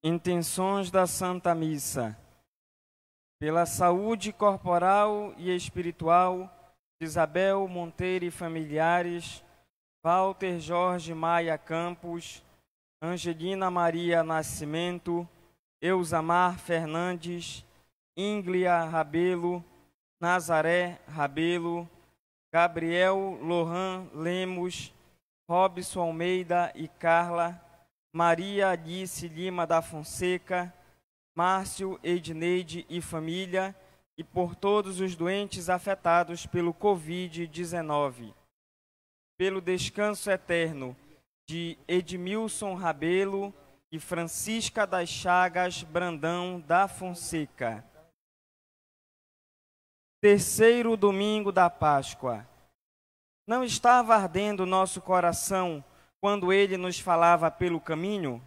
Intenções da Santa Missa. Pela saúde corporal e espiritual de Isabel Monteiro e familiares, Walter Jorge Maia Campos, Angelina Maria Nascimento, Eusamar Fernandes, Inglia Rabelo, Nazaré Rabelo, Gabriel Lohan Lemos, Robson Almeida e Carla, Maria Alice Lima da Fonseca, Márcio Edneide e família, e por todos os doentes afetados pelo Covid-19. Pelo descanso eterno de Edmilson Rabelo e Francisca das Chagas Brandão da Fonseca. Terceiro domingo da Páscoa. Não estava ardendo nosso coração quando ele nos falava pelo caminho?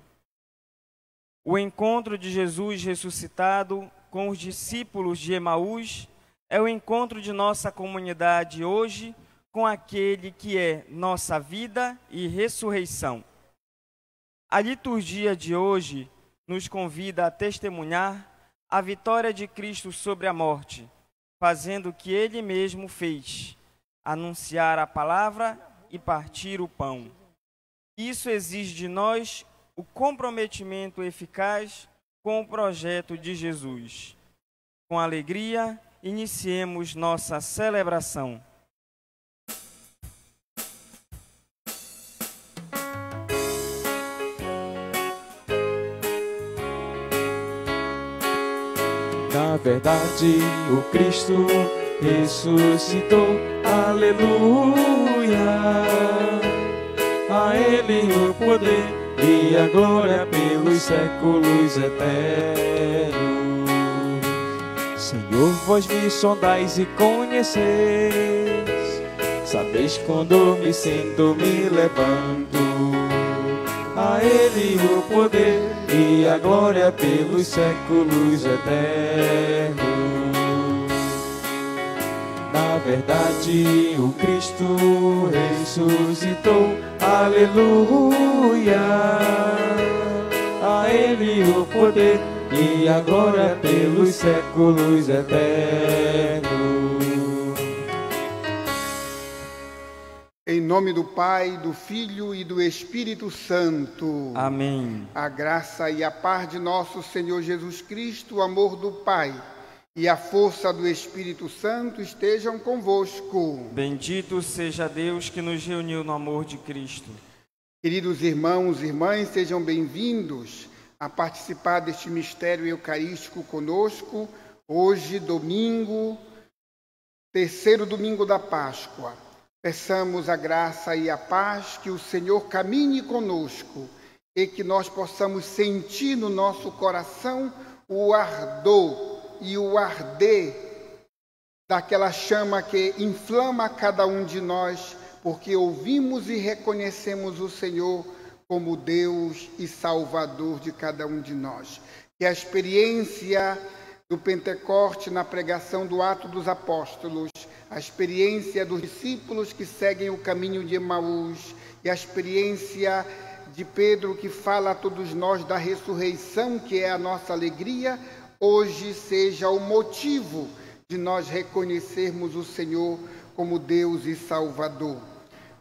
O encontro de Jesus ressuscitado com os discípulos de Emaús é o encontro de nossa comunidade hoje com aquele que é nossa vida e ressurreição. A liturgia de hoje nos convida a testemunhar a vitória de Cristo sobre a morte, fazendo o que ele mesmo fez, anunciar a palavra e partir o pão. Isso exige de nós o comprometimento eficaz com o projeto de Jesus. Com alegria, iniciemos nossa celebração. Na verdade, o Cristo ressuscitou, aleluia. A Ele o poder e a glória pelos séculos eternos. Senhor, vós me sondais e conheceis, sabeis quando me sento, me levanto. A Ele o poder e a glória pelos séculos eternos. Na verdade, o Cristo ressuscitou, aleluia. A Ele o poder e a glória pelos séculos eternos. Em nome do Pai, do Filho e do Espírito Santo. Amém. A graça e a paz de nosso Senhor Jesus Cristo, o amor do Pai e a força do Espírito Santo estejam convosco. Bendito seja Deus que nos reuniu no amor de Cristo. Queridos irmãos e irmãs, sejam bem-vindos a participar deste mistério eucarístico conosco, hoje, domingo, terceiro domingo da Páscoa. Peçamos a graça e a paz, que o Senhor caminhe conosco e que nós possamos sentir no nosso coração o ardor e o arder daquela chama que inflama cada um de nós, porque ouvimos e reconhecemos o Senhor como Deus e Salvador de cada um de nós. Que a experiência do Pentecoste na pregação do Ato dos Apóstolos, a experiência dos discípulos que seguem o caminho de Emaús e a experiência de Pedro que fala a todos nós da ressurreição, que é a nossa alegria, hoje seja o motivo de nós reconhecermos o Senhor como Deus e Salvador.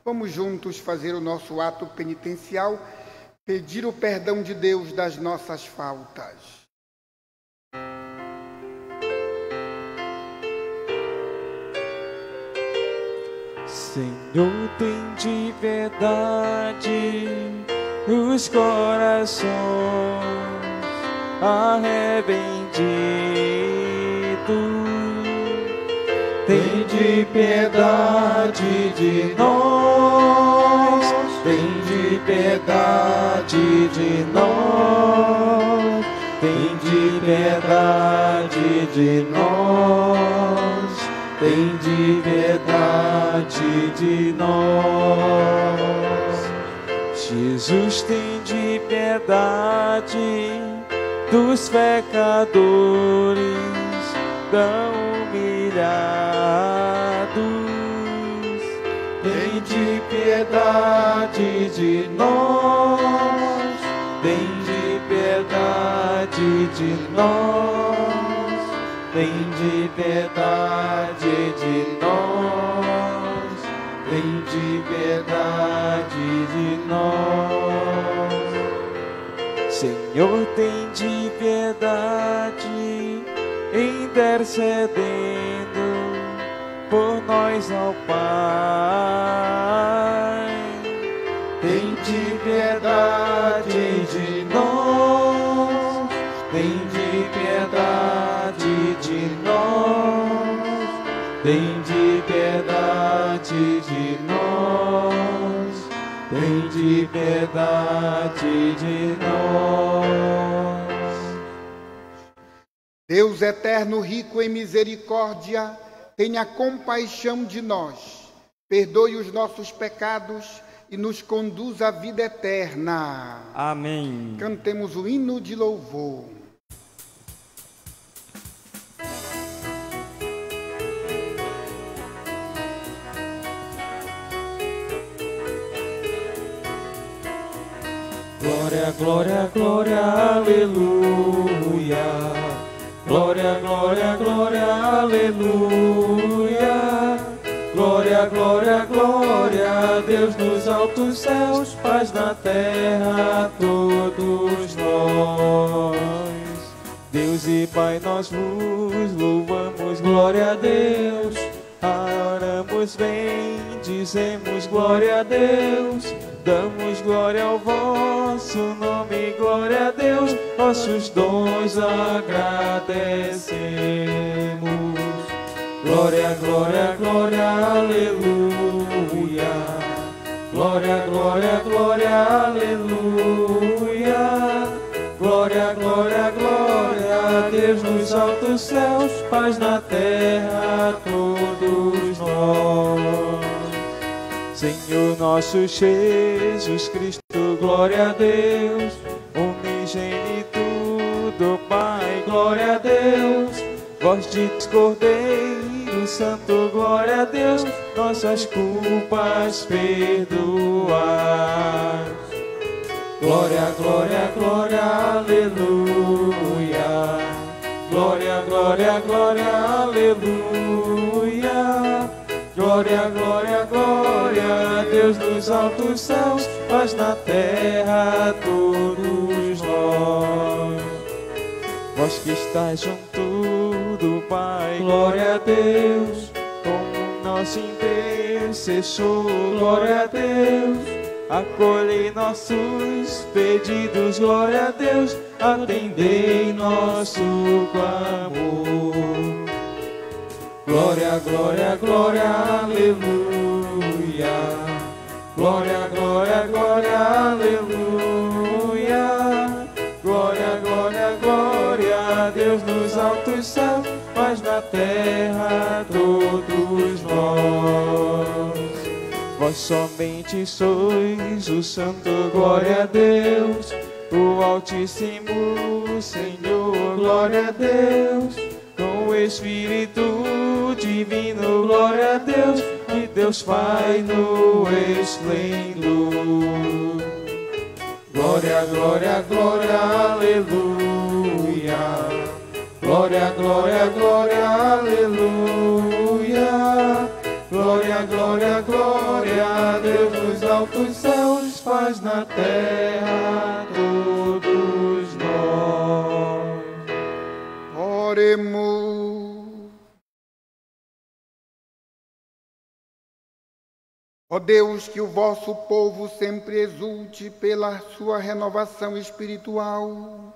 Vamos juntos fazer o nosso ato penitencial, pedir o perdão de Deus das nossas faltas. Senhor, tem de verdade os corações arrependidos. Tem de piedade de nós, tem de piedade de nós, tem de piedade de nós, tem de piedade de nós. Jesus, tem de piedade dos pecadores tão humilhados. Tem de piedade de nós, tem de piedade de nós, tende piedade de nós, tende piedade de nós. Senhor, tende piedade, intercedendo por nós ao Pai. Tende piedade de nós, tende piedade de nós, tende piedade de nós, tende piedade de nós. Deus eterno, rico em misericórdia, tenha compaixão de nós, perdoe os nossos pecados e nos conduz à vida eterna. Amém. Cantemos o hino de louvor. Glória, glória, glória, aleluia. Glória, glória, glória, aleluia. Glória, glória, glória a Deus nos altos céus, paz na terra a todos nós. Deus e Pai, nós vos louvamos, glória a Deus. Adoramos bem, dizemos glória a Deus. Damos glória ao vosso nome, glória a Deus. Vossos dons agradecemos. Glória, glória, glória, aleluia. Glória, glória, glória, aleluia. Glória, glória, glória a Deus nos altos céus, paz na terra a todos nós. Senhor nosso Jesus Cristo, glória a Deus. Unigênito do Pai, glória a Deus. Vós de Cordeiro Santo, glória a Deus, nossas culpas perdoar. Glória, glória, glória, aleluia. Glória, glória, glória, aleluia. Glória, glória, glória a Deus nos altos céus, paz na terra a todos nós. Vós que estáis junto do Pai, glória a Deus, como nosso intercessor, glória a Deus. Acolhei nossos pedidos, glória a Deus, atendei nosso clamor. Glória, glória, glória, aleluia. Glória, glória, glória, aleluia. Glória, glória, glória a Deus nos altos céus, paz na terra a todos nós. Vós somente sois o Santo, glória a Deus, o Altíssimo Senhor, glória a Deus, com o Espírito Divino, glória a Deus, e Deus Pai no esplendor. Glória, glória, glória, aleluia. Glória, glória, glória, aleluia. Glória, glória, glória a Deus nos altos céus, paz na terra a todos nós. Oremos. Ó Deus, que o vosso povo sempre exulte pela sua renovação espiritual,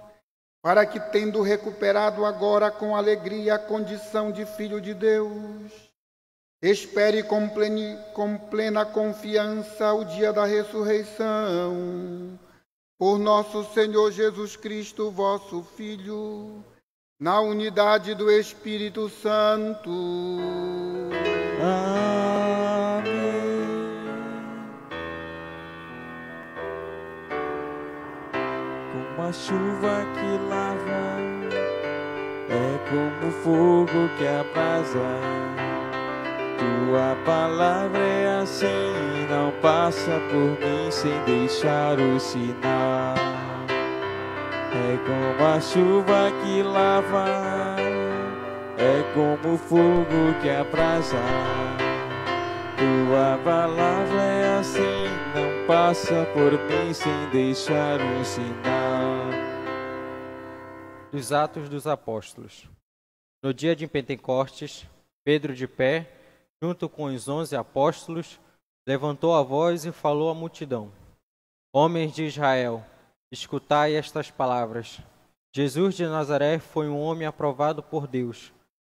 para que, tendo recuperado agora com alegria a condição de filho de Deus, espere com plena confiança o dia da ressurreição, por nosso Senhor Jesus Cristo, vosso Filho, na unidade do Espírito Santo. Amém. Como a chuva que lava, é como o fogo que abrasa. Tua palavra é assim, não passa por mim sem deixar o sinal. É como a chuva que lava, é como o fogo que abrasa. Tua palavra é assim, não passa por mim sem deixar um sinal. Dos Atos dos Apóstolos. No dia de Pentecostes, Pedro, de pé, junto com os 11 apóstolos, levantou a voz e falou à multidão: Homens de Israel, escutai estas palavras. Jesus de Nazaré foi um homem aprovado por Deus,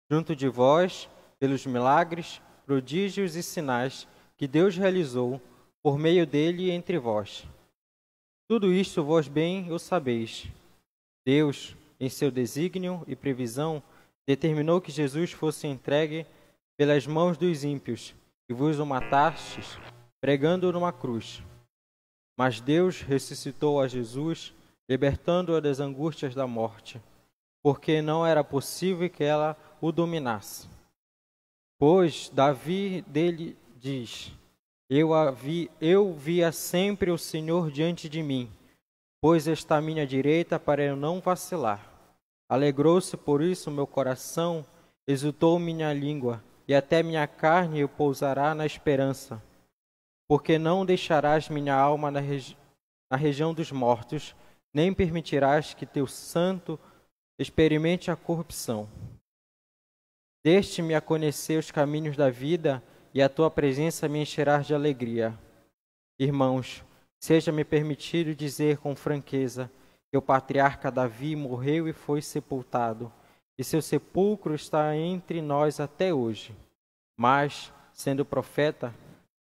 junto de vós, pelos milagres, prodígios e sinais que Deus realizou por meio dele entre vós. Tudo isto vós bem o sabeis. Deus, em seu desígnio e previsão, determinou que Jesus fosse entregue pelas mãos dos ímpios e vos o matastes, pregando-o numa cruz. Mas Deus ressuscitou a Jesus, libertando-o das angústias da morte, porque não era possível que ela o dominasse. Pois Davi dele diz: Eu via sempre o Senhor diante de mim, pois está à minha direita para eu não vacilar. Alegrou-se por isso meu coração, exultou minha língua, e até minha carne pousará na esperança. Porque não deixarás minha alma na região dos mortos, nem permitirás que teu santo experimente a corrupção. Deste-me a conhecer os caminhos da vida, e a tua presença me encherá de alegria. Irmãos, seja-me permitido dizer com franqueza que o patriarca Davi morreu e foi sepultado, e seu sepulcro está entre nós até hoje. Mas, sendo profeta,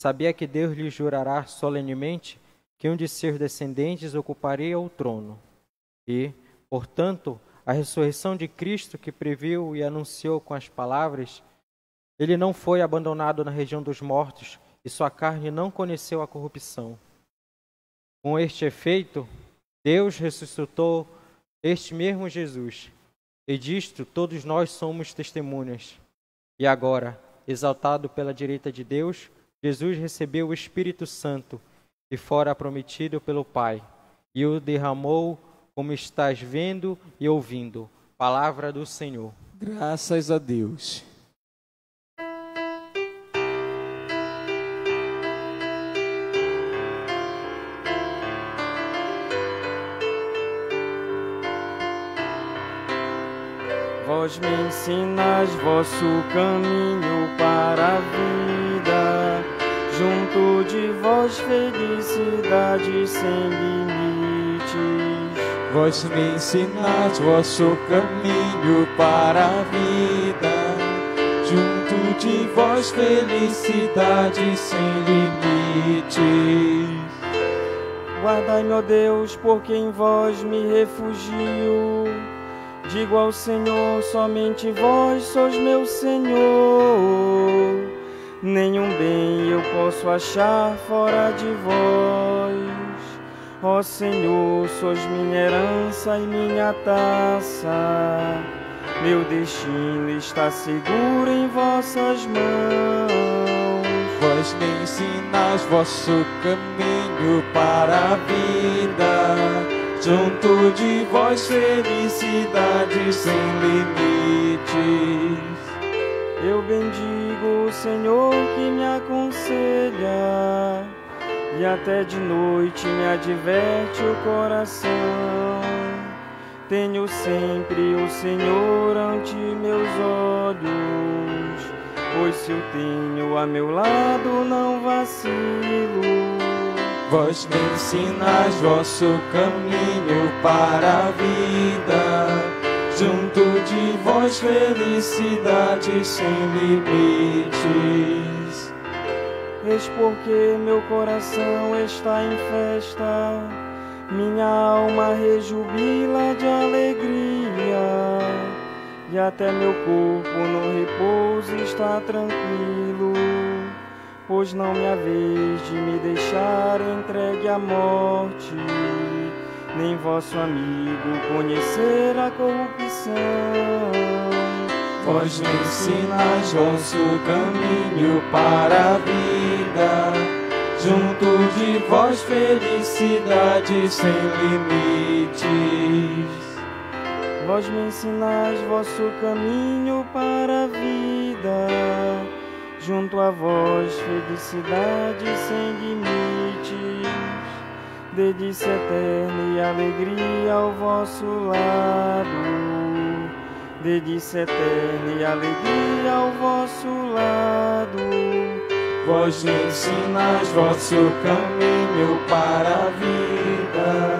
sabia que Deus lhe jurará solenemente que um de seus descendentes ocuparia o trono. E, portanto, a ressurreição de Cristo, que previu e anunciou com as palavras, ele não foi abandonado na região dos mortos, e sua carne não conheceu a corrupção. Com este efeito, Deus ressuscitou este mesmo Jesus, e disto todos nós somos testemunhas. E agora, exaltado pela direita de Deus, Jesus recebeu o Espírito Santo, que fora prometido pelo Pai, e o derramou, como estás vendo e ouvindo. Palavra do Senhor. Graças a Deus. Vós me ensinais vosso caminho para a vida, junto de vós felicidade sem limites. Vós me ensinais vosso caminho para a vida, junto de vós felicidade sem limites. Guardai-me, ó Deus, porque em vós me refugio. Digo ao Senhor, somente vós sois meu Senhor. Nenhum bem eu posso achar fora de vós. Ó Senhor, sois minha herança e minha taça. Meu destino está seguro em vossas mãos. Vós me ensinais vosso caminho para a vida, junto de vós felicidade sem limites. Eu bendigo o Senhor que me aconselha, e até de noite me adverte o coração. Tenho sempre o Senhor ante meus olhos, pois se o tenho a meu lado não vacilo. Vós me ensinais vosso caminho para a vida, junto de vós felicidade sem limites. Eis porque meu coração está em festa, minha alma rejubila de alegria, e até meu corpo no repouso está tranquilo. Pois não me haveis de me deixar entregue à morte, nem vosso amigo conhecer a corrupção. Vós me ensinais vosso caminho para a vida, junto de vós felicidade sem limites. Vós me ensinais vosso caminho para a vida, junto a vós felicidade sem limites. Delícia eterna e alegria ao vosso lado, delícia eterna e alegria ao vosso lado. Vós me ensinais vosso caminho para a vida,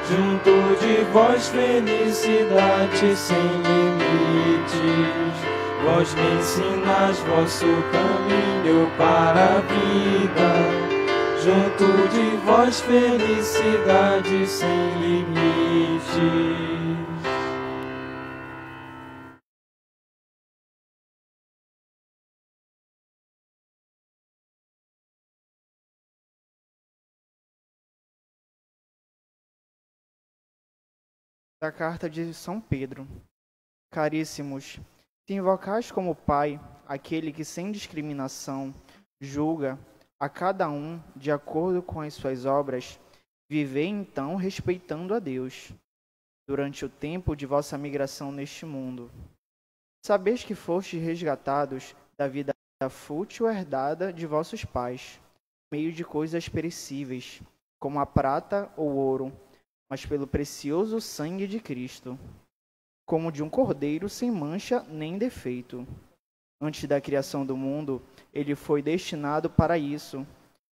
junto de vós felicidade sem limites. Vós me ensinais vosso caminho para a vida, junto de vós felicidade sem limites. Da carta de São Pedro. Caríssimos, se invocais como Pai aquele que sem discriminação julga a cada um de acordo com as suas obras, vivei então respeitando a Deus, durante o tempo de vossa migração neste mundo. Sabeis que fostes resgatados da vida fútil herdada de vossos pais, meio de coisas perecíveis, como a prata ou ouro, mas pelo precioso sangue de Cristo, como de um cordeiro sem mancha nem defeito. Antes da criação do mundo, ele foi destinado para isso,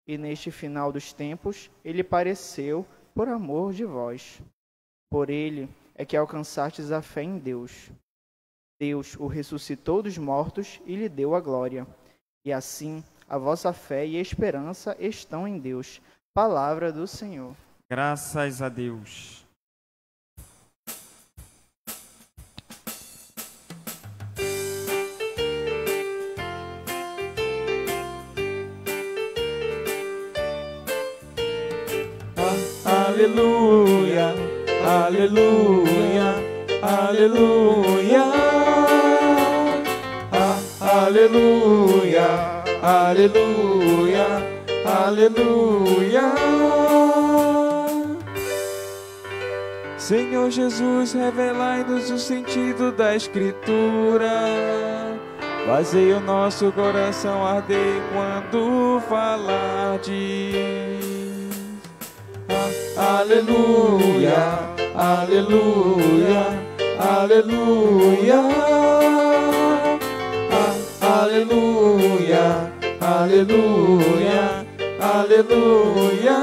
e neste final dos tempos, ele pareceu por amor de vós. Por ele é que alcançastes a fé em Deus. Deus o ressuscitou dos mortos e lhe deu a glória. E assim, a vossa fé e esperança estão em Deus. Palavra do Senhor. Graças a Deus. Aleluia, aleluia, aleluia. Aleluia, aleluia, aleluia. Senhor Jesus, revelai-nos o sentido da Escritura. Fazei o nosso coração arder quando falardes. Aleluia, aleluia, aleluia. Aleluia, aleluia, aleluia.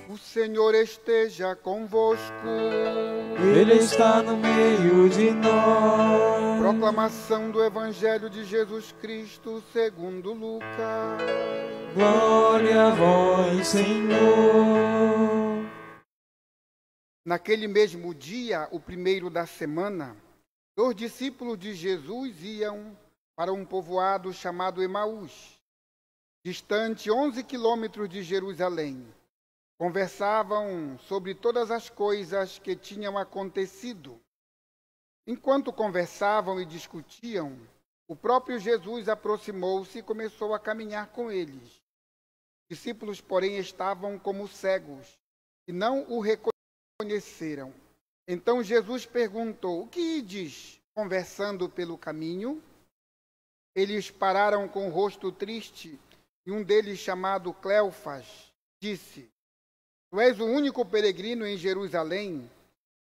O Senhor esteja convosco. Ele está no meio de nós. Proclamação do Evangelho de Jesus Cristo segundo Lucas. Glória a vós, Senhor. Naquele mesmo dia, o primeiro da semana, 2 discípulos de Jesus iam para um povoado chamado Emaús, distante 11 quilômetros de Jerusalém. Conversavam sobre todas as coisas que tinham acontecido. Enquanto conversavam e discutiam, o próprio Jesus aproximou-se e começou a caminhar com eles. Os discípulos, porém, estavam como cegos e não o reconheceram. Então Jesus perguntou: o que ides conversando pelo caminho? Eles pararam com o rosto triste e um deles, chamado Cleofas, disse: tu és o único peregrino em Jerusalém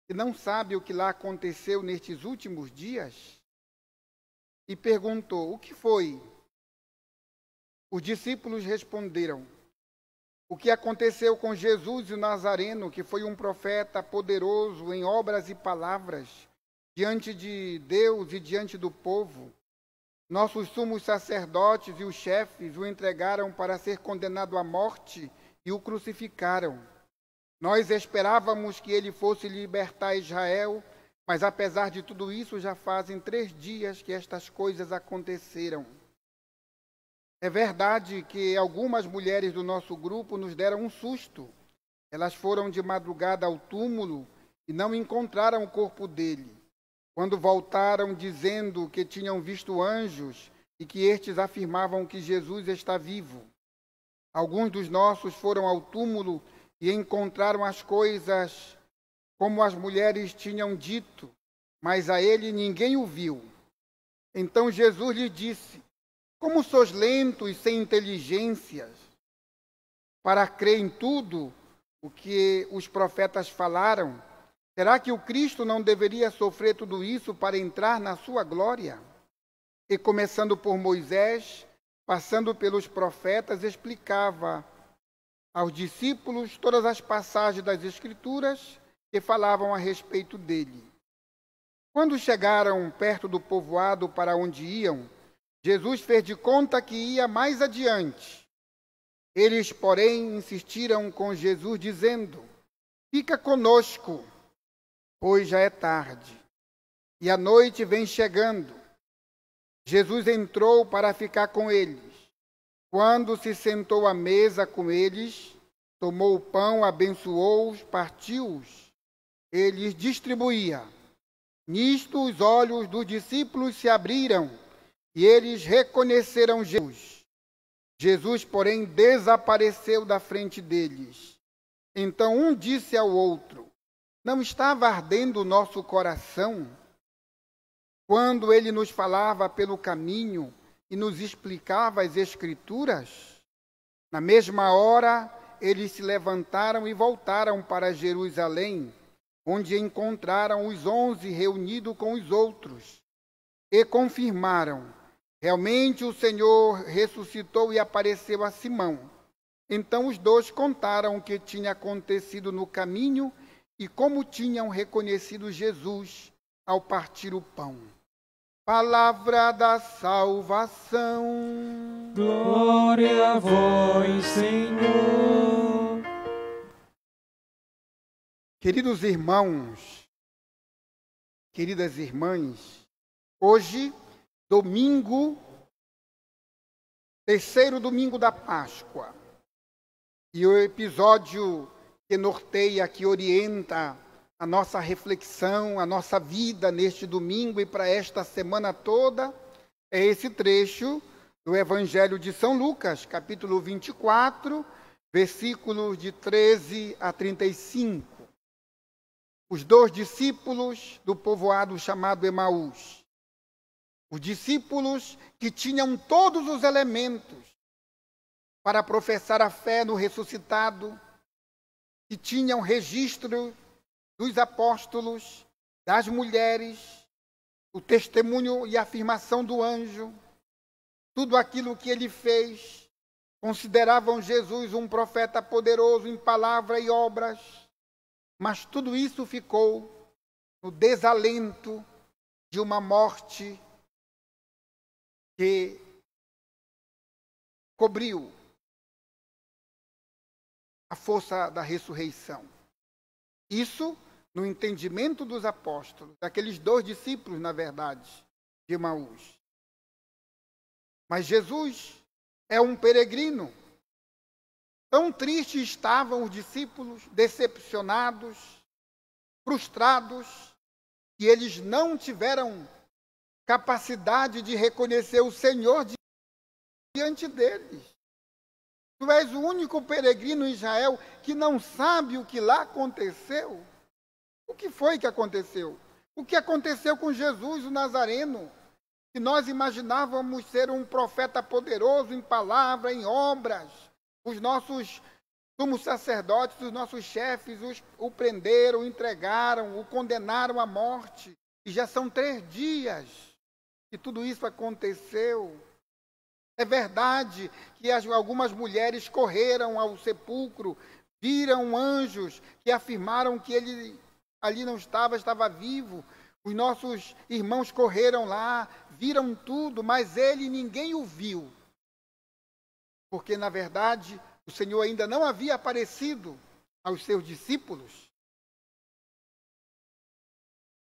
que não sabe o que lá aconteceu nestes últimos dias? E perguntou: o que foi? Os discípulos responderam: o que aconteceu com Jesus o Nazareno, que foi um profeta poderoso em obras e palavras, diante de Deus e diante do povo. Nossos sumos sacerdotes e os chefes o entregaram para ser condenado à morte e o crucificaram. Nós esperávamos que ele fosse libertar Israel, mas apesar de tudo isso, já fazem 3 dias que estas coisas aconteceram. É verdade que algumas mulheres do nosso grupo nos deram um susto. Elas foram de madrugada ao túmulo e não encontraram o corpo dele. Quando voltaram dizendo que tinham visto anjos e que estes afirmavam que Jesus está vivo. Alguns dos nossos foram ao túmulo e encontraram as coisas como as mulheres tinham dito, mas a ele ninguém o viu. Então Jesus lhe disse: como sois lentos e sem inteligência para crer em tudo o que os profetas falaram? Será que o Cristo não deveria sofrer tudo isso para entrar na sua glória? E começando por Moisés, passando pelos profetas, explicava aos discípulos todas as passagens das Escrituras que falavam a respeito dele. Quando chegaram perto do povoado para onde iam, Jesus fez de conta que ia mais adiante. Eles, porém, insistiram com Jesus, dizendo: fica conosco, pois já é tarde, e a noite vem chegando. Jesus entrou para ficar com eles. Quando se sentou à mesa com eles, tomou o pão, abençoou-os, partiu-os e lhes distribuía. Nisto os olhos dos discípulos se abriram e eles reconheceram Jesus. Jesus, porém, desapareceu da frente deles. Então um disse ao outro: não estava ardendo o nosso coração quando ele nos falava pelo caminho e nos explicava as Escrituras? Na mesma hora, eles se levantaram e voltaram para Jerusalém, onde encontraram os 11 reunidos com os outros, e confirmaram: realmente o Senhor ressuscitou e apareceu a Simão. Então os dois contaram o que tinha acontecido no caminho e como tinham reconhecido Jesus ao partir o pão. Palavra da salvação. Glória a vós, Senhor. Queridos irmãos, queridas irmãs, hoje, domingo, terceiro domingo da Páscoa, e o episódio que norteia, que orienta a nossa reflexão, a nossa vida neste domingo e para esta semana toda, é esse trecho do Evangelho de São Lucas, capítulo 24, versículos de 13 a 35. Os 2 discípulos do povoado chamado Emaús. Os discípulos que tinham todos os elementos para professar a fé no ressuscitado, que tinham registro dos apóstolos, das mulheres, o testemunho e a afirmação do anjo, tudo aquilo que ele fez, consideravam Jesus um profeta poderoso em palavra e obras, mas tudo isso ficou no desalento de uma morte que cobriu a força da ressurreição. Isso no entendimento dos apóstolos, daqueles 2 discípulos, na verdade, de Emaús. Mas Jesus é um peregrino. Tão tristes estavam os discípulos, decepcionados, frustrados, que eles não tiveram capacidade de reconhecer o Senhor diante deles. Tu és o único peregrino em Israel que não sabe o que lá aconteceu. O que foi que aconteceu? O que aconteceu com Jesus, o Nazareno, que nós imaginávamos ser um profeta poderoso em palavra, em obras. Os nossos sumos sacerdotes, os nossos chefes o prenderam, o entregaram, o condenaram à morte. E já são 3 dias que tudo isso aconteceu. É verdade que algumas mulheres correram ao sepulcro, viram anjos que afirmaram que ele ali não estava vivo. Os nossos irmãos correram lá, viram tudo, mas ninguém o viu. Porque, na verdade, o Senhor ainda não havia aparecido aos seus discípulos.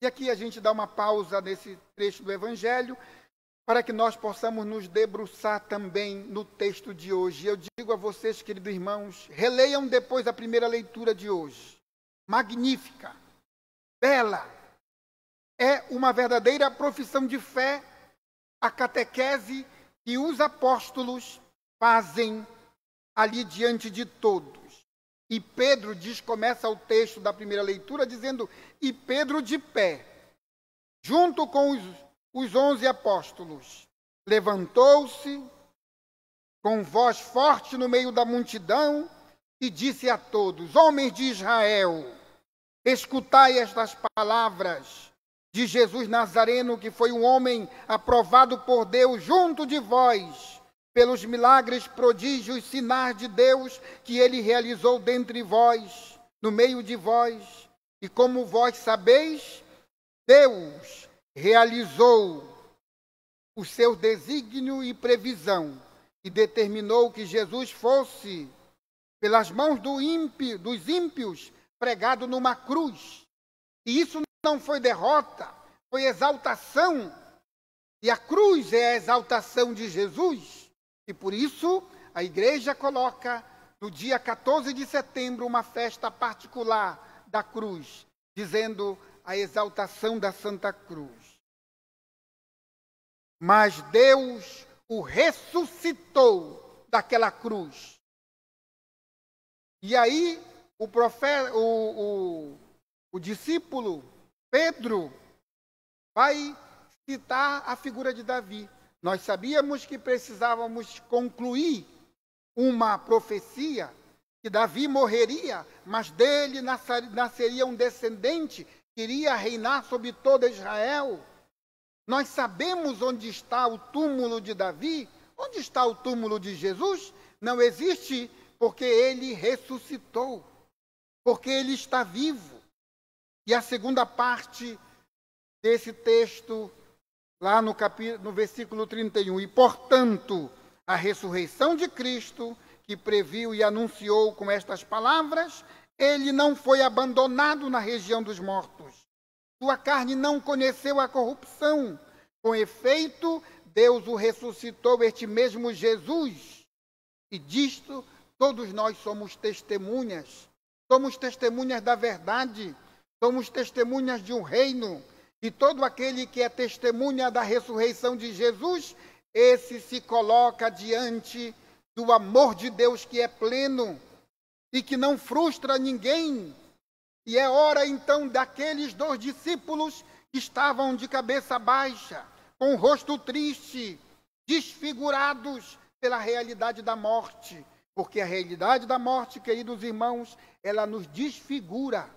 E aqui a gente dá uma pausa nesse trecho do Evangelho, para que nós possamos nos debruçar também no texto de hoje. Eu digo a vocês, queridos irmãos, releiam depois a primeira leitura de hoje. Magnífica, bela, é uma verdadeira profissão de fé, a catequese que os apóstolos fazem ali diante de todos. E Pedro começa o texto da primeira leitura dizendo, e Pedro de pé, junto com os 11 apóstolos, levantou-se com voz forte no meio da multidão e disse a todos, homens de Israel, escutai estas palavras de Jesus Nazareno, que foi um homem aprovado por Deus junto de vós, pelos milagres, prodígios, sinais de Deus que ele realizou dentre vós, no meio de vós. E como vós sabeis, Deus realizou o seu desígnio e previsão e determinou que Jesus fosse, pelas mãos dos ímpios, pregado numa cruz. E isso não foi derrota, foi exaltação. E a cruz é a exaltação de Jesus. E por isso a igreja coloca no dia 14 de setembro uma festa particular da cruz, dizendo a exaltação da Santa Cruz. Mas Deus o ressuscitou daquela cruz. E aí o discípulo Pedro vai citar a figura de Davi. Nós sabíamos que precisávamos concluir uma profecia, que Davi morreria, mas dele nasceria um descendente que iria reinar sobre todo Israel. Nós sabemos onde está o túmulo de Davi, onde está o túmulo de Jesus. Não existe, porque ele ressuscitou, porque ele está vivo. E a segunda parte desse texto, lá no versículo 31, e portanto, a ressurreição de Cristo, que previu e anunciou com estas palavras, ele não foi abandonado na região dos mortos. Sua carne não conheceu a corrupção. Com efeito, Deus o ressuscitou, este mesmo Jesus. E disto, todos nós somos testemunhas. Somos testemunhas da verdade. Somos testemunhas de um reino. E todo aquele que é testemunha da ressurreição de Jesus, esse se coloca diante do amor de Deus que é pleno e que não frustra ninguém. E é hora então daqueles 2 discípulos que estavam de cabeça baixa, com o rosto triste, desfigurados pela realidade da morte. Porque a realidade da morte, queridos irmãos, ela nos desfigura.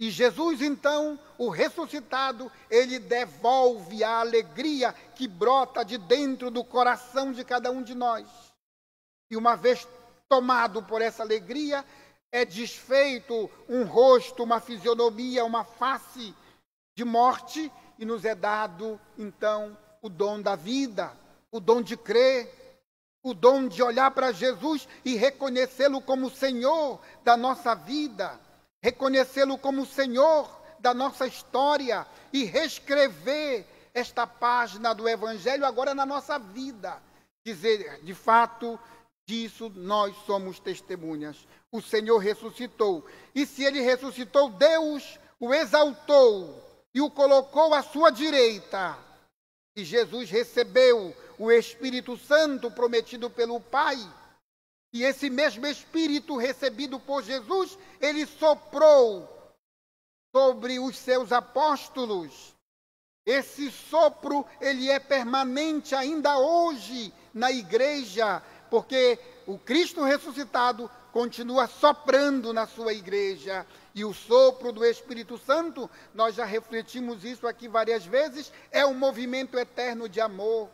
E Jesus, então, o ressuscitado, ele devolve a alegria que brota de dentro do coração de cada um de nós. E uma vez tomado por essa alegria, é desfeito um rosto, uma fisionomia, uma face de morte, e nos é dado, então, o dom da vida, o dom de crer, o dom de olhar para Jesus e reconhecê-lo como Senhor da nossa vida, reconhecê-lo como Senhor da nossa história e reescrever esta página do Evangelho agora na nossa vida. Dizer, de fato, disso nós somos testemunhas. O Senhor ressuscitou. E se ele ressuscitou, Deus o exaltou e o colocou à sua direita. E Jesus recebeu o Espírito Santo prometido pelo Pai. E esse mesmo Espírito recebido por Jesus, ele soprou sobre os seus apóstolos. Esse sopro, ele é permanente ainda hoje na igreja, porque o Cristo ressuscitado continua soprando na sua igreja. E o sopro do Espírito Santo, nós já refletimos isso aqui várias vezes, é um movimento eterno de amor,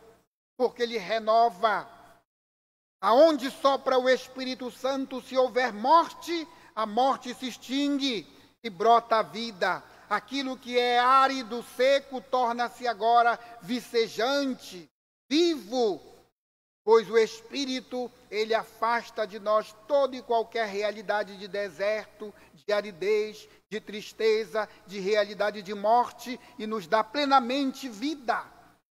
porque ele renova. Aonde sopra o Espírito Santo, se houver morte, a morte se extingue e brota a vida. Aquilo que é árido, seco, torna-se agora vicejante, vivo, pois o Espírito, ele afasta de nós toda e qualquer realidade de deserto, de aridez, de tristeza, de realidade de morte, e nos dá plenamente vida,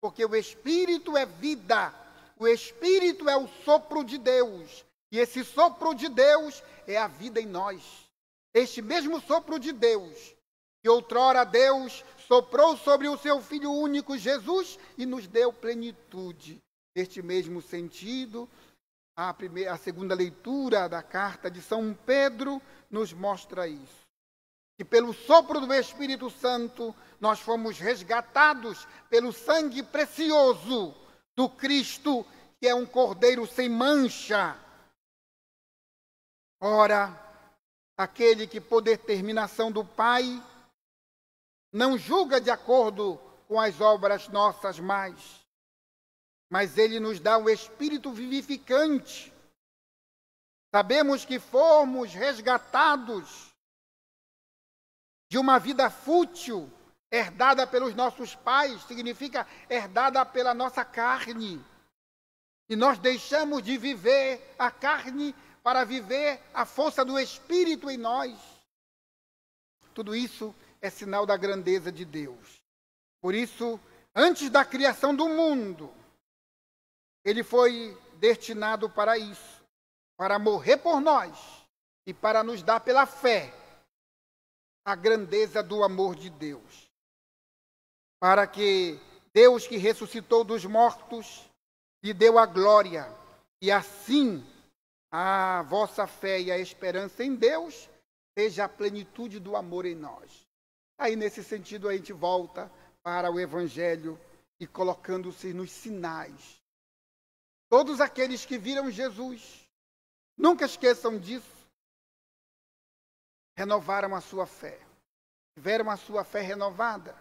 porque o Espírito é vida. O Espírito é o sopro de Deus, e esse sopro de Deus é a vida em nós. Este mesmo sopro de Deus que outrora Deus soprou sobre o seu Filho único Jesus e nos deu plenitude. Neste mesmo sentido, a segunda leitura da carta de São Pedro nos mostra isso. Que pelo sopro do Espírito Santo nós fomos resgatados pelo sangue precioso do Cristo, que é um cordeiro sem mancha. Ora, aquele que por determinação do Pai não julga de acordo com as obras nossas mais, mas ele nos dá o Espírito vivificante. Sabemos que fomos resgatados de uma vida fútil, herdada pelos nossos pais, significa herdada pela nossa carne. E nós deixamos de viver a carne para viver a força do Espírito em nós. Tudo isso é sinal da grandeza de Deus. Por isso, antes da criação do mundo, ele foi destinado para isso, para morrer por nós e para nos dar pela fé a grandeza do amor de Deus. Para que Deus, que ressuscitou dos mortos, lhe deu a glória, e assim a vossa fé e a esperança em Deus seja a plenitude do amor em nós. Aí, nesse sentido, a gente volta para o Evangelho e colocando-se nos sinais. Todos aqueles que viram Jesus, nunca esqueçam disso, renovaram a sua fé, tiveram a sua fé renovada.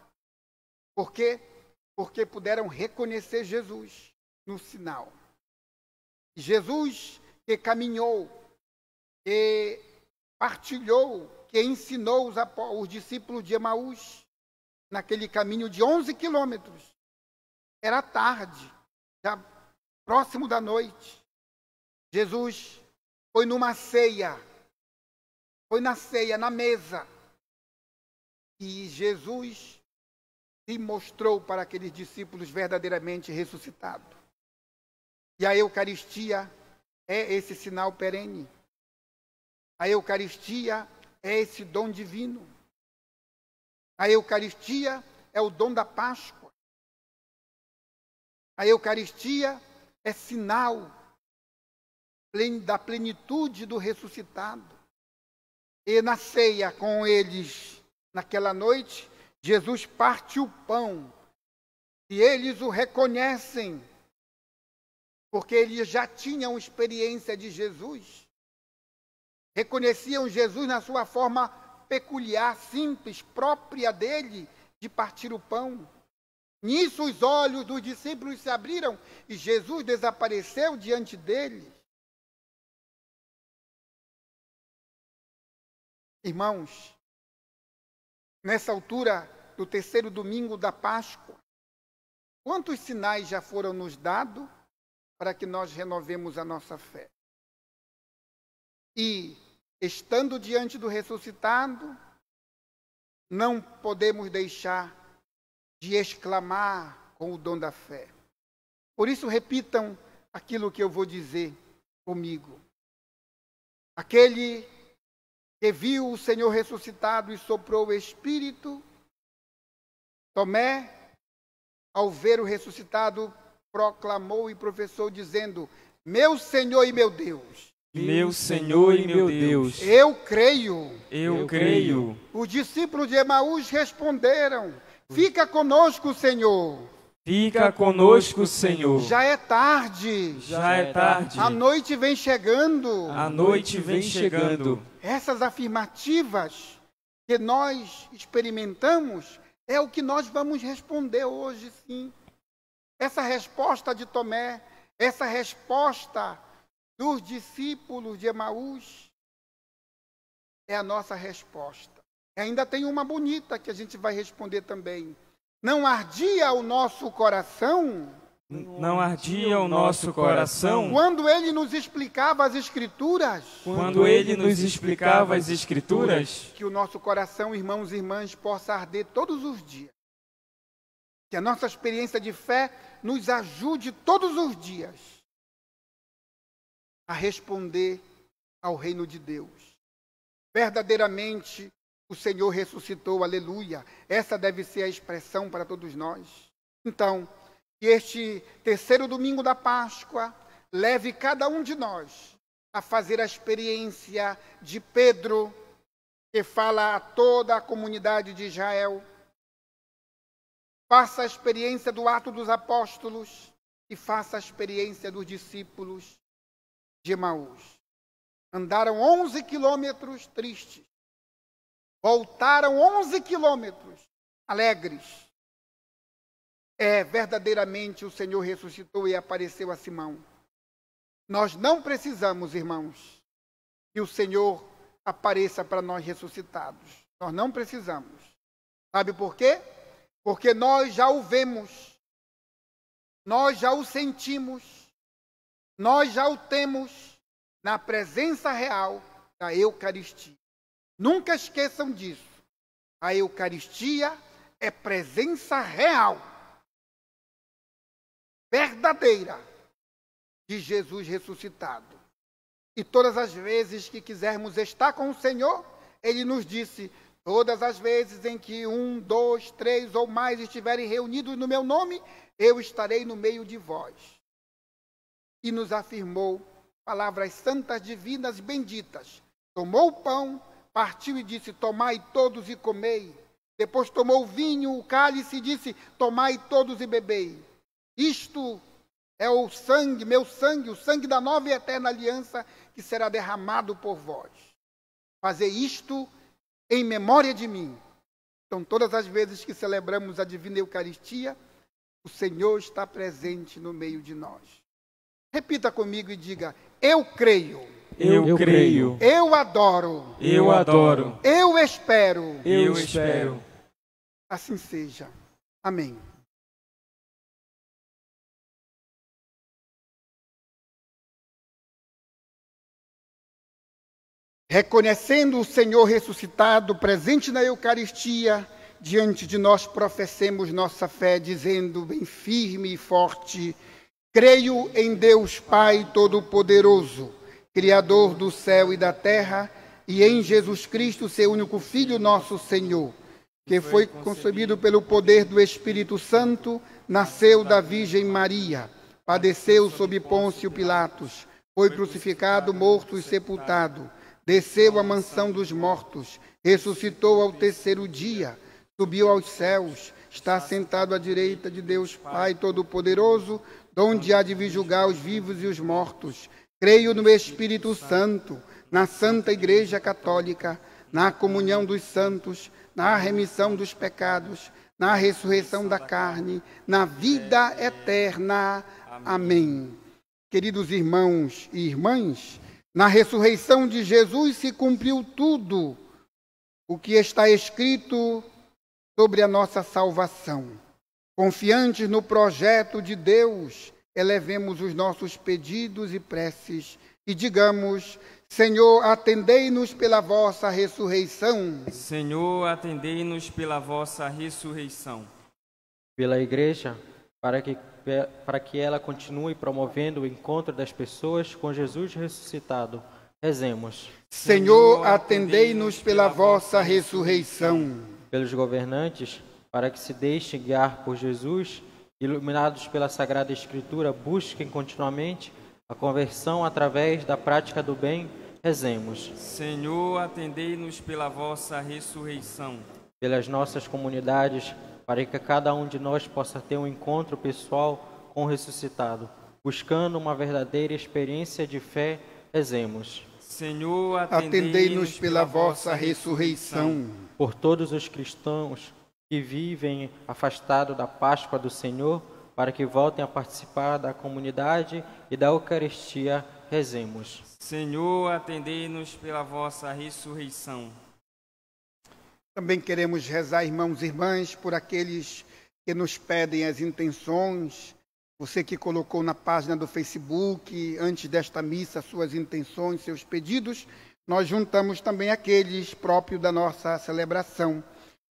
Por quê? Porque puderam reconhecer Jesus no sinal. Jesus que caminhou, que partilhou, que ensinou os discípulos de Emaús, naquele caminho de 11 quilômetros. Era tarde, já próximo da noite. Jesus foi numa ceia, foi na ceia, na mesa, e Jesus se mostrou para aqueles discípulos verdadeiramente ressuscitado. E a Eucaristia é esse sinal perene. A Eucaristia é esse dom divino. A Eucaristia é o dom da Páscoa. A Eucaristia é sinal da plenitude do ressuscitado. E na ceia com eles, naquela noite, Jesus parte o pão. E eles o reconhecem, porque eles já tinham experiência de Jesus. Reconheciam Jesus na sua forma peculiar, simples, própria dele, de partir o pão. Nisso os olhos dos discípulos se abriram e Jesus desapareceu diante deles. Irmãos, nessa altura do terceiro domingo da Páscoa, quantos sinais já foram nos dados para que nós renovemos a nossa fé? E, estando diante do ressuscitado, não podemos deixar de exclamar com o dom da fé. Por isso, repitam aquilo que eu vou dizer comigo. Aquele que viu o Senhor ressuscitado e soprou o Espírito, Tomé, ao ver o ressuscitado, proclamou e professou, dizendo: meu Senhor e meu Deus. Meu Senhor e meu Deus. Eu creio. Eu creio. Os discípulos de Emaús responderam: fica conosco, Senhor. Fica conosco, Senhor. Já é tarde. Já é tarde. A noite vem chegando. A noite vem chegando. Essas afirmativas que nós experimentamos é o que nós vamos responder hoje, sim. Essa resposta de Tomé, essa resposta dos discípulos de Emaús, é a nossa resposta. E ainda tem uma bonita que a gente vai responder também. Não ardia o nosso coração? Não ardia o nosso coração? Quando ele nos explicava as Escrituras? Quando ele nos explicava as Escrituras? Que o nosso coração, irmãos e irmãs, possa arder todos os dias. Que a nossa experiência de fé nos ajude todos os dias a responder ao reino de Deus. Verdadeiramente, O Senhor ressuscitou, aleluia. Essa deve ser a expressão para todos nós. Então, que este terceiro domingo da Páscoa leve cada um de nós a fazer a experiência de Pedro, que fala a toda a comunidade de Israel. Faça a experiência do Ato dos Apóstolos e faça a experiência dos discípulos de Emaús. Andaram 11 quilômetros tristes. Voltaram 11 quilômetros alegres. Verdadeiramente o Senhor ressuscitou e apareceu a Simão. Nós não precisamos, irmãos, que o Senhor apareça para nós ressuscitados. Nós não precisamos. Sabe por quê? Porque nós já o vemos, nós já o sentimos, nós já o temos na presença real da Eucaristia. Nunca esqueçam disso. A Eucaristia é presença real, verdadeira, de Jesus ressuscitado. E todas as vezes que quisermos estar com o Senhor, Ele nos disse: todas as vezes em que 1, 2, 3 ou mais estiverem reunidos no meu nome, eu estarei no meio de vós. E nos afirmou palavras santas, divinas, benditas. Tomou o pão, partiu e disse: tomai todos e comei. Depois tomou o vinho, o cálice e disse: tomai todos e bebei. Isto é o sangue, meu sangue, o sangue da nova e eterna aliança, que será derramado por vós. Fazer isto em memória de mim. Então, todas as vezes que celebramos a Divina Eucaristia, o Senhor está presente no meio de nós. Repita comigo e diga: eu creio. Eu creio. Eu adoro. Eu adoro. Eu espero. Eu espero. Assim seja. Amém. Reconhecendo o Senhor ressuscitado, presente na Eucaristia, diante de nós professemos nossa fé, dizendo bem firme e forte: creio em Deus Pai Todo-Poderoso, Criador do céu e da terra, e em Jesus Cristo, seu único Filho, nosso Senhor, que foi concebido pelo poder do Espírito Santo, nasceu da Virgem Maria, padeceu sob Pôncio Pilatos, foi crucificado, morto e sepultado, desceu à mansão dos mortos, ressuscitou ao terceiro dia, subiu aos céus, está sentado à direita de Deus Pai Todo-Poderoso, donde há de vir julgar os vivos e os mortos. Creio no Espírito Santo, na Santa Igreja Católica, na comunhão dos santos, na remissão dos pecados, na ressurreição da carne, na vida eterna. Amém. Queridos irmãos e irmãs, na ressurreição de Jesus se cumpriu tudo o que está escrito sobre a nossa salvação. Confiantes no projeto de Deus, elevemos os nossos pedidos e preces e digamos: Senhor, atendei-nos pela vossa ressurreição. Senhor, atendei-nos pela vossa ressurreição. Pela Igreja, para que ela continue promovendo o encontro das pessoas com Jesus ressuscitado. Rezemos. Senhor, atendei-nos pela vossa ressurreição. Pelos governantes, para que se deixem guiar por Jesus, iluminados pela Sagrada Escritura, busquem continuamente a conversão através da prática do bem. Rezemos. Senhor, atendei-nos pela vossa ressurreição. Pelas nossas comunidades, para que cada um de nós possa ter um encontro pessoal com o ressuscitado, buscando uma verdadeira experiência de fé. Rezemos. Senhor, atendei-nos pela vossa ressurreição. Por todos os cristãos que vivem afastados da Páscoa do Senhor, para que voltem a participar da comunidade e da Eucaristia. Rezemos. Senhor, atendei-nos pela vossa ressurreição. Também queremos rezar, irmãos e irmãs, por aqueles que nos pedem as intenções. Você que colocou na página do Facebook, antes desta missa, suas intenções, seus pedidos, nós juntamos também aqueles próprios da nossa celebração.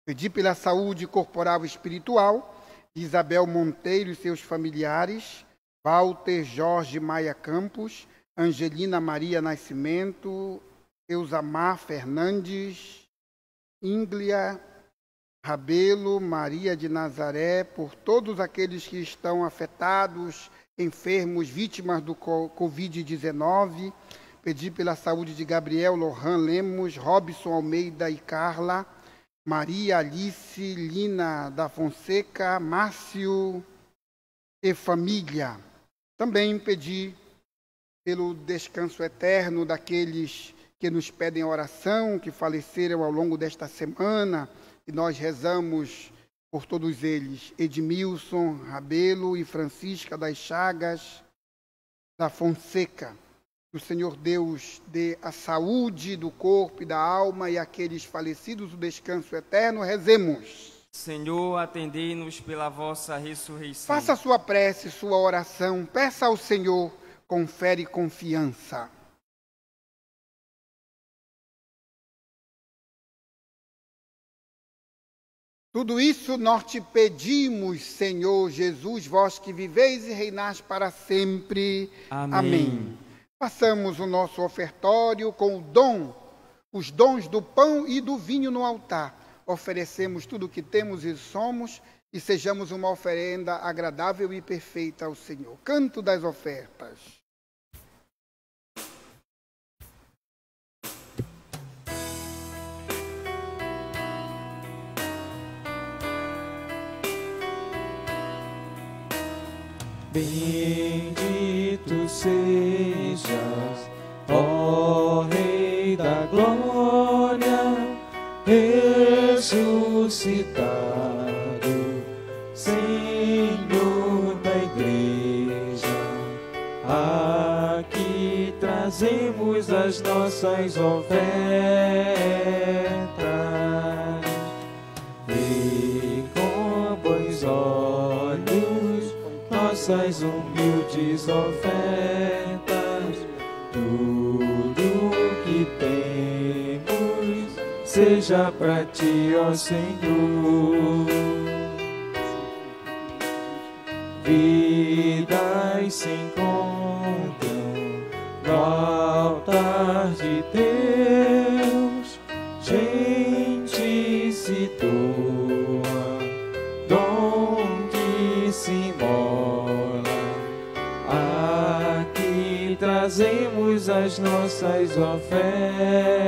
Pedir pela saúde corporal e espiritual de Isabel Monteiro e seus familiares, Walter Jorge Maia Campos, Angelina Maria Nascimento, Eusamar Fernandes, Ínglia Rabelo, Maria de Nazaré, por todos aqueles que estão afetados, enfermos, vítimas do Covid-19. Pedir pela saúde de Gabriel, Lohan Lemos, Robson Almeida e Carla, Maria Alice, Lina da Fonseca, Márcio e família. Também pedir pelo descanso eterno daqueles que nos pedem oração, que faleceram ao longo desta semana, e nós rezamos por todos eles. Edmilson Rabelo e Francisca das Chagas da Fonseca. Que o Senhor Deus dê a saúde do corpo e da alma, e aqueles falecidos o descanso eterno. Rezemos. Senhor, atendei-nos pela vossa ressurreição. Faça sua prece, sua oração, peça ao Senhor, confere confiança. Tudo isso nós te pedimos, Senhor Jesus, vós que viveis e reinais para sempre. Amém. Amém. Façamos o nosso ofertório com os dons do pão e do vinho no altar. Oferecemos tudo o que temos e somos, e sejamos uma oferenda agradável e perfeita ao Senhor. Canto das ofertas. Bendito sejas, ó Rei da Glória, ressuscitado, Senhor da Igreja. Aqui trazemos as nossas ofertas. Vê com bons olhos nossas humildes ofertas, tudo que temos seja para ti, ó Senhor. Vidas se encontram no altar de Deus, gente se doa, dom que se imola. Aqui trazemos as nossas ofertas.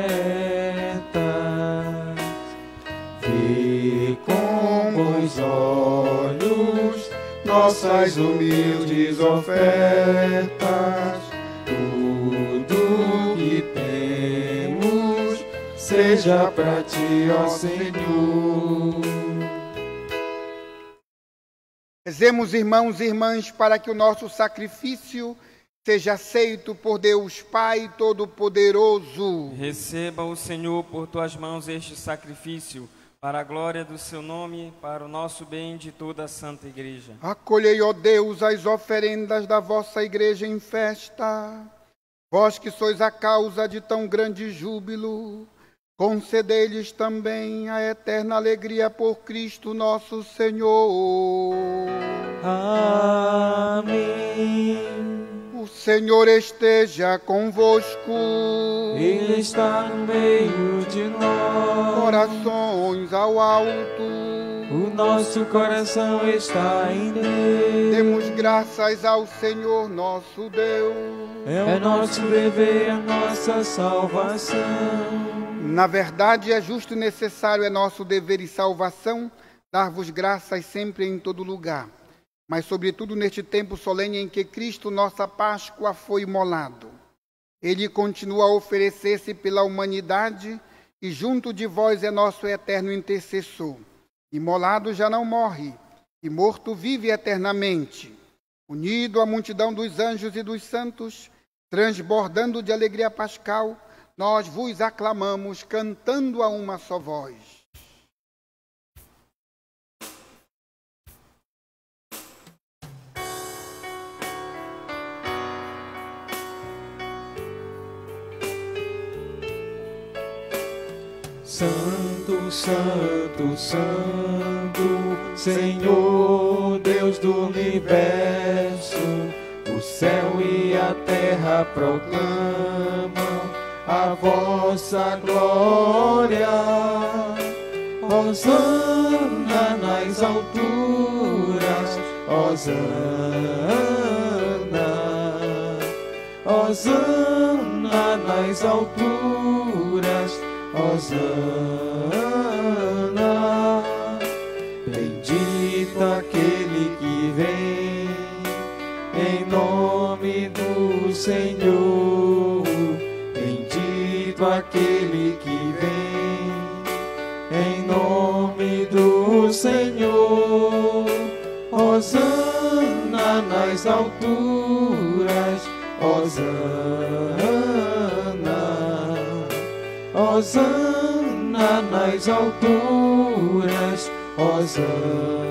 Vê com bons olhos nossas humildes ofertas, tudo que temos seja para ti, ó Senhor. Rezemos, irmãos e irmãs, para que o nosso sacrifício seja aceito por Deus Pai Todo-Poderoso. Receba o Senhor por tuas mãos este sacrifício, para a glória do seu nome, para o nosso bem de toda a Santa Igreja. Acolhei, ó Deus, as oferendas da vossa Igreja em festa. Vós que sois a causa de tão grande júbilo, concedei-lhes também a eterna alegria por Cristo nosso Senhor. Amém. O Senhor esteja convosco. Ele está no meio de nós. Corações ao alto. O nosso coração está em Deus. Demos graças ao Senhor nosso Deus. É nosso dever, a nossa salvação. Na verdade, é justo e necessário, é nosso dever e salvação, dar-vos graças sempre em todo lugar. Mas, sobretudo, neste tempo solene em que Cristo, nossa Páscoa, foi imolado. Ele continua a oferecer-se pela humanidade e junto de vós é nosso eterno intercessor. Imolado já não morre, e morto vive eternamente. Unido à multidão dos anjos e dos santos, transbordando de alegria pascal, nós vos aclamamos, cantando a uma só voz. Santo, Santo, Santo, Senhor Deus do universo, o céu e a terra proclamam a vossa glória. Hosana nas alturas, Hosana, Hosana nas alturas, Hosana. Bendito aquele que vem em nome do Senhor, bendito aquele que vem em nome do Senhor. Hosana nas alturas, Hosana, Hosana nas alturas, Hosana.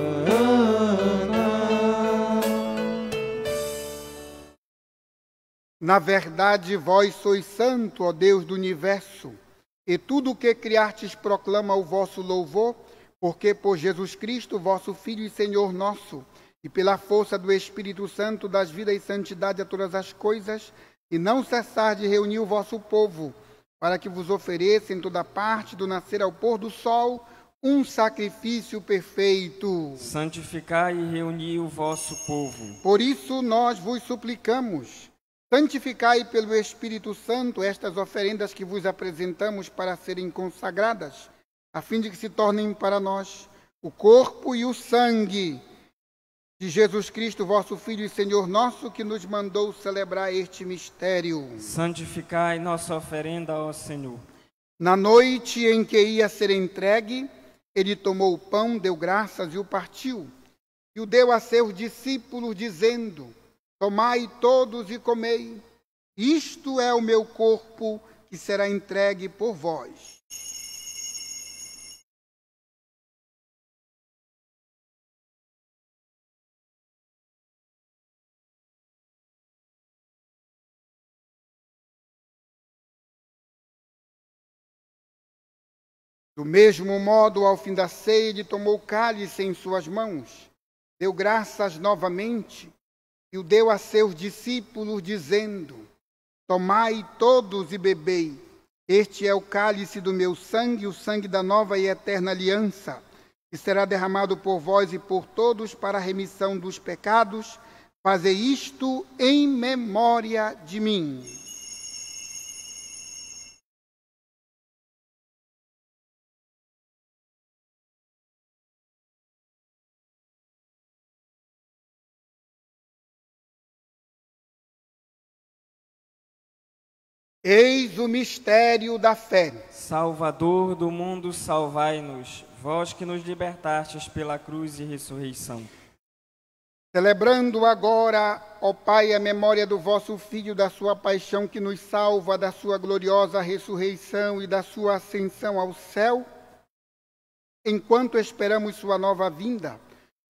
Na verdade, vós sois santo, ó Deus do universo, e tudo o que criastes proclama o vosso louvor, porque por Jesus Cristo, vosso Filho e Senhor nosso, e pela força do Espírito Santo, das vida e santidade a todas as coisas, e não cessar de reunir o vosso povo, para que vos ofereça em toda parte, do nascer ao pôr do sol, um sacrifício perfeito. Santificai e reuni o vosso povo. Por isso nós vos suplicamos, santificai pelo Espírito Santo estas oferendas que vos apresentamos para serem consagradas, a fim de que se tornem para nós o corpo e o sangue de Jesus Cristo, vosso Filho e Senhor nosso, que nos mandou celebrar este mistério. Santificai nossa oferenda, ó Senhor. Na noite em que ia ser entregue, ele tomou o pão, deu graças e o partiu, e o deu a seus discípulos, dizendo: tomai todos e comei, isto é o meu corpo que será entregue por vós. Do mesmo modo, ao fim da ceia, ele tomou o cálice em suas mãos, deu graças novamente, e o deu a seus discípulos, dizendo: tomai todos e bebei, este é o cálice do meu sangue, o sangue da nova e eterna aliança, que será derramado por vós e por todos para a remissão dos pecados. Fazei isto em memória de mim. Eis o mistério da fé. Salvador do mundo, salvai-nos, vós que nos libertastes pela cruz e ressurreição. Celebrando agora, ó Pai, a memória do vosso Filho, da sua paixão que nos salva, da sua gloriosa ressurreição e da sua ascensão ao céu, enquanto esperamos sua nova vinda,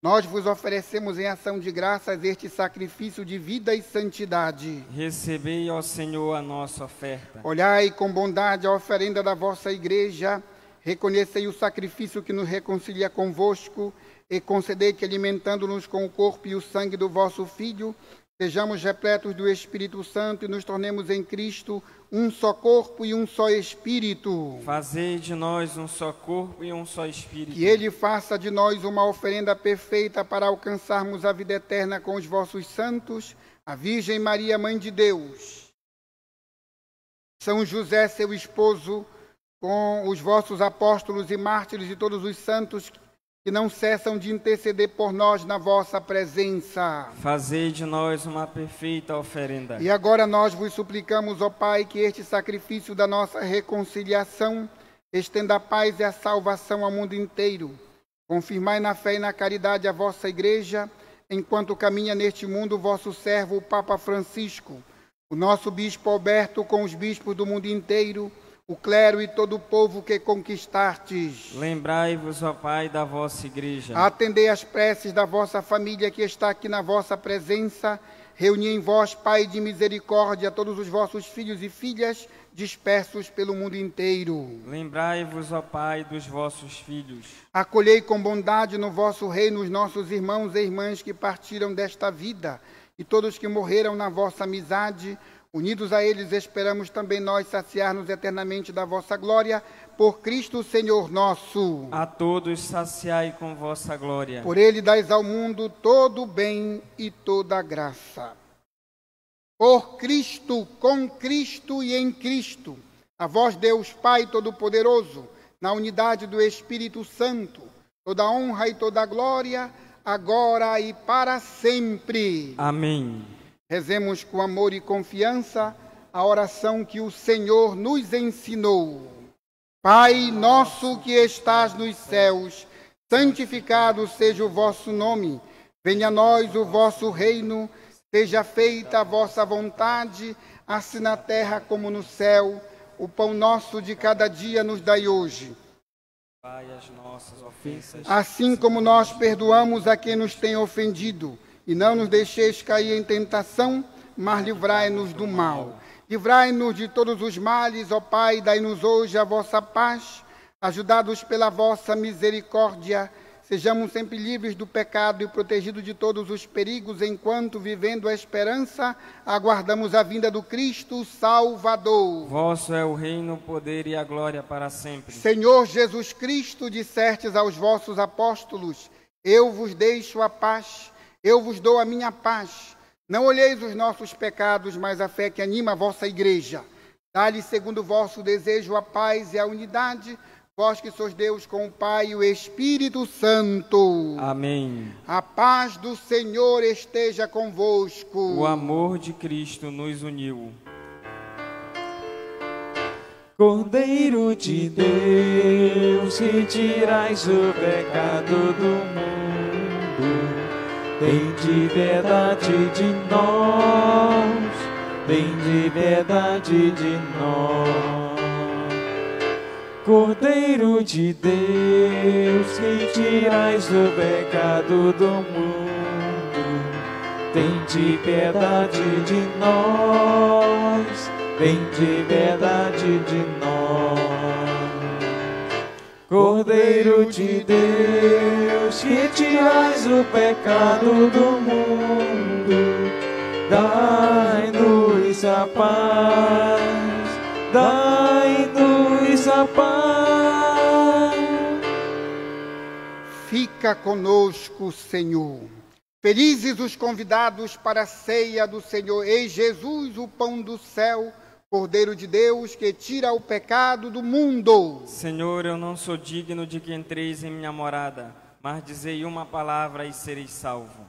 nós vos oferecemos em ação de graças este sacrifício de vida e santidade. Recebei, ó Senhor, a nossa oferta. Olhai com bondade a oferenda da vossa igreja, reconhecei o sacrifício que nos reconcilia convosco e concedei que, alimentando-nos com o corpo e o sangue do vosso Filho, sejamos repletos do Espírito Santo e nos tornemos em Cristo um só corpo e um só Espírito. Fazei de nós um só corpo e um só Espírito. Que Ele faça de nós uma oferenda perfeita para alcançarmos a vida eterna com os vossos santos, a Virgem Maria, Mãe de Deus, São José, seu esposo, com os vossos apóstolos e mártires e todos os santos que não cessam de interceder por nós na vossa presença. Fazei de nós uma perfeita oferenda. E agora nós vos suplicamos, ó Pai, que este sacrifício da nossa reconciliação estenda a paz e a salvação ao mundo inteiro. Confirmai na fé e na caridade a vossa Igreja, enquanto caminha neste mundo o vosso servo, o Papa Francisco, o nosso Bispo Alberto com os bispos do mundo inteiro, o clero e todo o povo que conquistastes. Lembrai-vos, ó Pai, da vossa Igreja. Atendei as preces da vossa família que está aqui na vossa presença. Reuni em vós, Pai de misericórdia, todos os vossos filhos e filhas dispersos pelo mundo inteiro. Lembrai-vos, ó Pai, dos vossos filhos. Acolhei com bondade no vosso reino os nossos irmãos e irmãs que partiram desta vida e todos que morreram na vossa amizade. Unidos a eles, esperamos também nós saciar-nos eternamente da vossa glória, por Cristo Senhor nosso. A todos saciai com vossa glória. Por ele dais ao mundo todo o bem e toda a graça. Por Cristo, com Cristo e em Cristo, a vós, Deus Pai Todo-Poderoso, na unidade do Espírito Santo, toda a honra e toda a glória, agora e para sempre. Amém. Rezemos com amor e confiança a oração que o Senhor nos ensinou. Pai nosso que estás nos céus, santificado seja o vosso nome. Venha a nós o vosso reino, seja feita a vossa vontade, assim na terra como no céu. O pão nosso de cada dia nos dai hoje. Pai, as nossas ofensas, Assim como nós perdoamos a quem nos tem ofendido, e não nos deixeis cair em tentação, mas livrai-nos do mal. Livrai-nos de todos os males, ó Pai, dai-nos hoje a vossa paz. Ajudados pela vossa misericórdia, sejamos sempre livres do pecado e protegidos de todos os perigos, enquanto, vivendo a esperança, aguardamos a vinda do Cristo Salvador. vosso é o reino, o poder e a glória para sempre. Senhor Jesus Cristo, dissertes aos vossos apóstolos: eu vos deixo a paz, eu vos dou a minha paz. Não olheis os nossos pecados, mas a fé que anima a vossa igreja. Dá-lhe, segundo o vosso desejo, a paz e a unidade, vós que sois Deus com o Pai e o Espírito Santo. Amém. A paz do Senhor esteja convosco. O amor de Cristo nos uniu. Cordeiro de Deus, que tirais o pecado do mundo, tende piedade de nós, tende piedade de nós. Cordeiro de Deus, que tirais o pecado do mundo, tende piedade de nós, tende piedade de nós. Cordeiro de Deus, que tirais o pecado do mundo, dai-nos a paz, dai-nos a paz. Fica conosco, Senhor. Felizes os convidados para a ceia do Senhor. Eis Jesus, o pão do céu, Cordeiro de Deus, que tira o pecado do mundo. Senhor, eu não sou digno de que entreis em minha morada, mas dizei uma palavra e sereis salvo.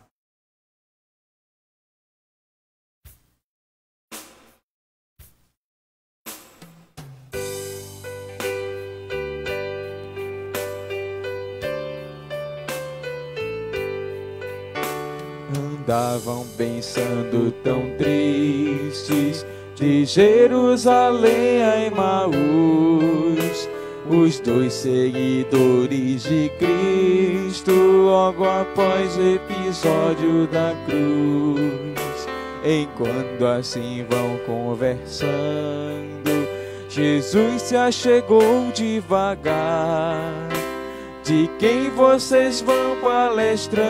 Andavam pensando tão tristes, de Jerusalém a Emaús, os dois seguidores de Cristo, logo após o episódio da cruz. Enquanto assim vão conversando, Jesus se achegou devagar. De quem vocês vão palestrando,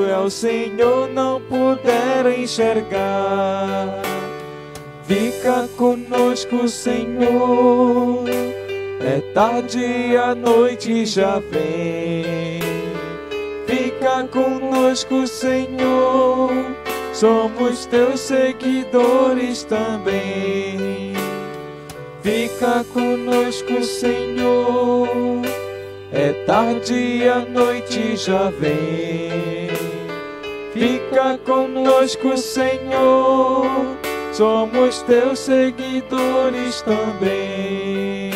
é o Senhor, não puderam enxergar. Fica conosco, Senhor, é tarde e a noite já vem. Fica conosco, Senhor, somos teus seguidores também. Fica conosco, Senhor, é tarde e a noite já vem. Fica conosco, Senhor, somos teus seguidores também.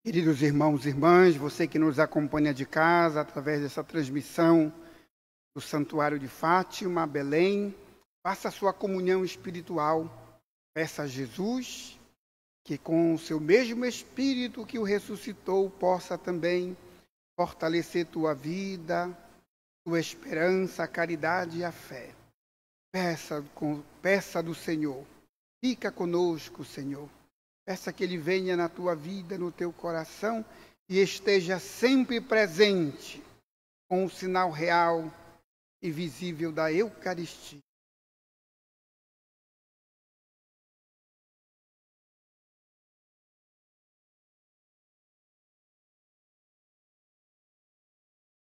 Queridos irmãos e irmãs, você que nos acompanha de casa através dessa transmissão do Santuário de Fátima, Belém, faça a sua comunhão espiritual. Peça a Jesus que com o seu mesmo Espírito que o ressuscitou possa também fortalecer tua vida, tua esperança, a caridade e a fé. Peça do Senhor. Fica conosco, Senhor. Peça que Ele venha na tua vida, no teu coração e esteja sempre presente com o sinal real e visível da Eucaristia.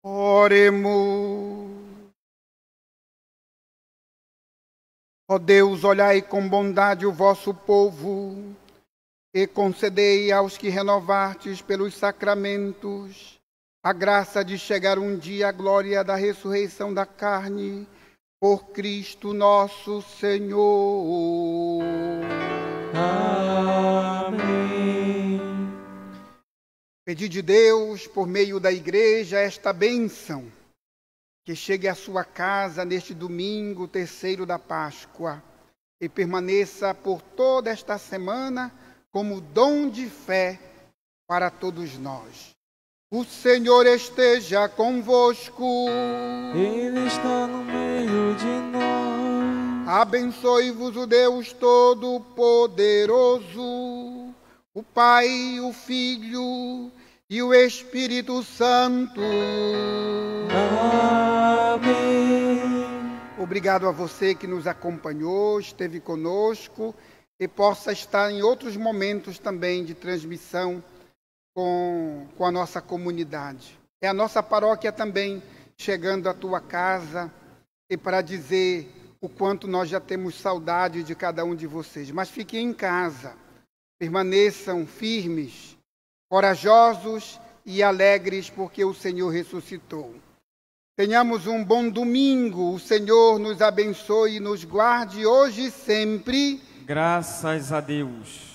Oremos. Ó Deus, olhai com bondade o vosso povo e concedei aos que renovastes pelos sacramentos a graça de chegar um dia à glória da ressurreição da carne, por Cristo nosso Senhor. Amém. Pedi de Deus, por meio da Igreja, esta bênção, que chegue à sua casa neste domingo, terceiro da Páscoa, e permaneça por toda esta semana como dom de fé para todos nós. O Senhor esteja convosco. Ele está no meio de nós. Abençoe-vos o Deus Todo-Poderoso, o Pai, o Filho e o Espírito Santo. Amém. Obrigado a você que nos acompanhou, esteve conosco e possa estar em outros momentos também de transmissão com a nossa comunidade. É a nossa paróquia também chegando à tua casa e para dizer o quanto nós já temos saudade de cada um de vocês. Mas fiquem em casa, permaneçam firmes, corajosos e alegres, porque o Senhor ressuscitou. Tenhamos um bom domingo, o Senhor nos abençoe e nos guarde hoje e sempre. Graças a Deus.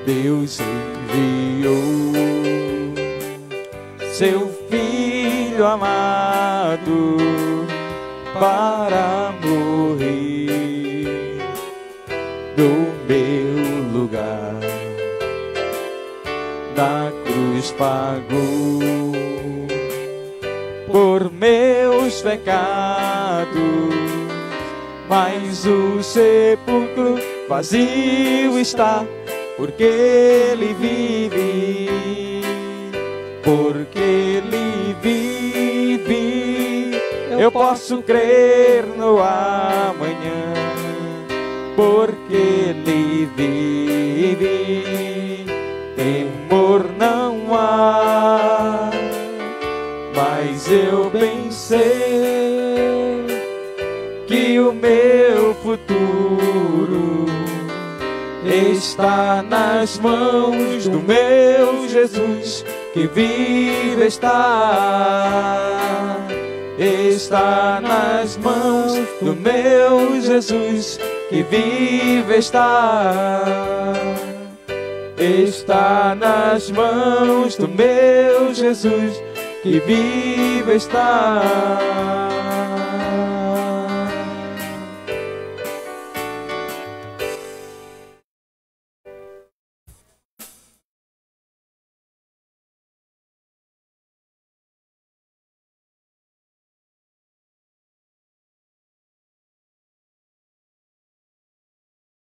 Deus enviou seu Filho amado para morrer no meu lugar. Na cruz pagou por meus pecados, mas o sepulcro vazio está, porque Ele vive, porque Ele vive, eu posso crer no amanhã, porque Ele vive, temor não há, mas eu bem sei que o meu futuro está nas mãos do meu Jesus, que vive está. Está nas mãos do meu Jesus, que vive está. Está nas mãos do meu Jesus, que vive está.